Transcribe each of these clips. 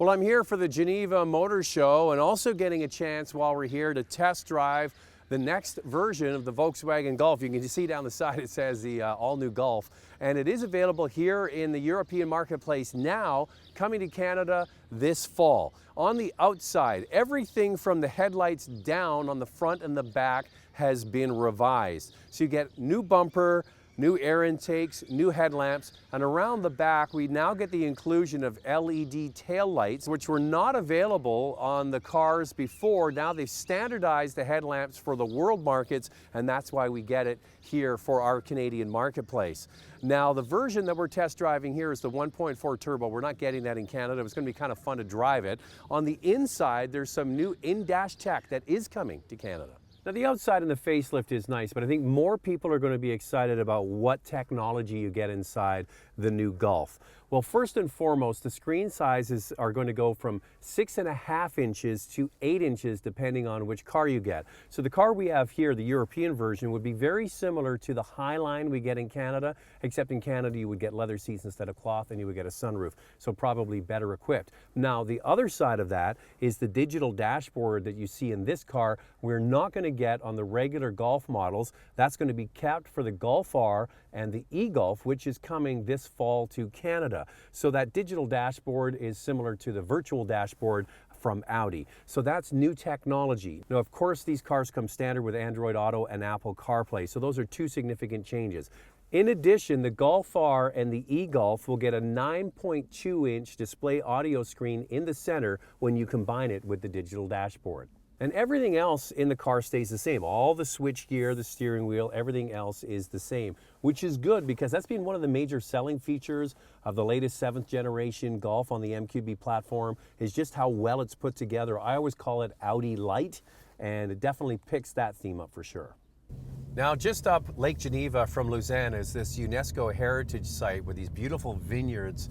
Well, I'm here for the Geneva Motor Show and also getting a chance while we're here to test drive the next version of the Volkswagen Golf. You can see down the side it says the all-new Golf, and it is available here in the European marketplace now, coming to Canada this fall. On the outside, everything from the headlights down on the front and the back has been revised. So you get new bumper, new air intakes, new headlamps, and around the back we now get the inclusion of LED tail lights, which were not available on the cars before. Now they've standardized the headlamps for the world markets, and that's why we get it here for our Canadian marketplace. Now the version that we're test driving here is the 1.4 turbo. We're not getting that in Canada. It's going to be kind of fun to drive it. On the inside, there's some new in-dash tech that is coming to Canada. Now the outside and the facelift is nice, but I think more people are going to be excited about what technology you get inside the new Golf. Well, first and foremost, the screen sizes are going to go from 6.5 inches to 8 inches depending on which car you get. So the car we have here, the European version, would be very similar to the Highline we get in Canada, except in Canada you would get leather seats instead of cloth and you would get a sunroof, so probably better equipped. Now the other side of that is the digital dashboard that you see in this car. We're not going to get on the regular Golf models. That's going to be kept for the Golf R and the e-Golf, which is coming this fall to Canada. So that digital dashboard is similar to the virtual dashboard from Audi. So that's new technology. Now, of course, these cars come standard with Android Auto and Apple CarPlay. So those are two significant changes. In addition, the Golf R and the e-Golf will get a 9.2-inch display audio screen in the center when you combine it with the digital dashboard. And everything else in the car stays the same. All the switchgear, the steering wheel, everything else is the same, which is good because that's been one of the major selling features of the latest 7th generation Golf on the MQB platform, is just how well it's put together. I always call it Audi Light, and it definitely picks that theme up for sure. Now, just up Lake Geneva from Lausanne is this UNESCO heritage site with these beautiful vineyards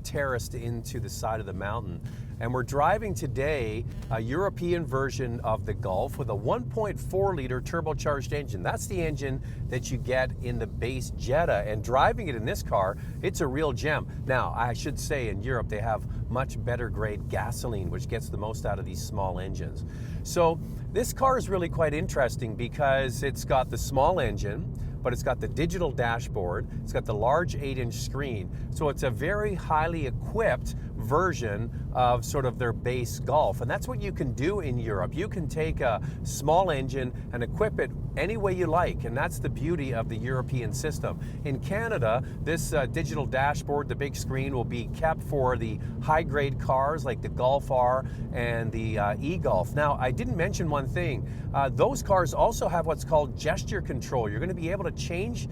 terraced into the side of the mountain. And we're driving today a European version of the Golf with a 1.4 liter turbocharged engine. That's the engine that you get in the base Jetta, and driving it in this car, it's a real gem. Now, I should say in Europe they have much better grade gasoline, which gets the most out of these small engines. So this car is really quite interesting because it's got the small engine, but it's got the digital dashboard, it's got the large 8-inch screen, so it's a very highly equipped version of sort of their base Golf. And that's what you can do in Europe. You can take a small engine and equip it any way you like, and that's the beauty of the European system. In Canada, this digital dashboard, the big screen, will be kept for the high-grade cars like the Golf R and the e-Golf. Now, I didn't mention one thing. Those cars also have what's called gesture control. You're going to be able to change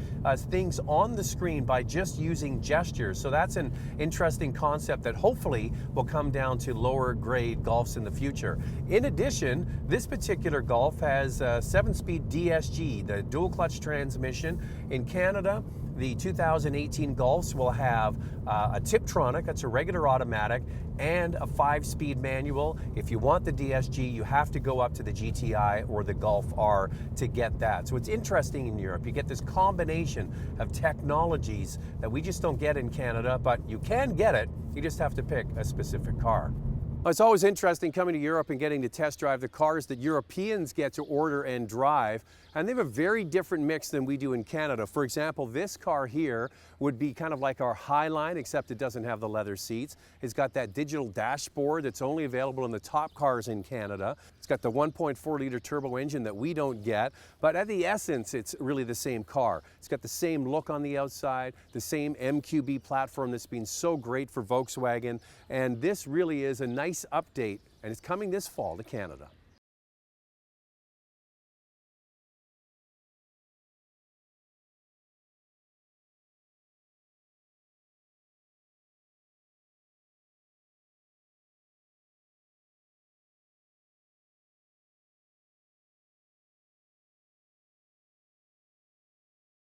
things on the screen by just using gestures. So that's an interesting concept that hopefully will come down to lower grade Golfs in the future. In addition, this particular Golf has a 7-speed DSG, the dual clutch transmission. In Canada, the 2018 Golfs will have a Tiptronic, that's a regular automatic, and a 5-speed manual. If you want the DSG, you have to go up to the GTI or the Golf R to get that. So it's interesting in Europe. You get this combination of technologies that we just don't get in Canada, but you can get it. You just have to pick a specific car. It's always interesting coming to Europe and getting to test drive the cars that Europeans get to order and drive, and they have a very different mix than we do in Canada. For example, this car here would be kind of like our Highline, except it doesn't have the leather seats. It's got that digital dashboard that's only available in the top cars in Canada. It's got the 1.4 liter turbo engine that we don't get, but at the essence, it's really the same car. It's got the same look on the outside, the same MQB platform that's been so great for Volkswagen, and this really is a nice update, and it's coming this fall to Canada.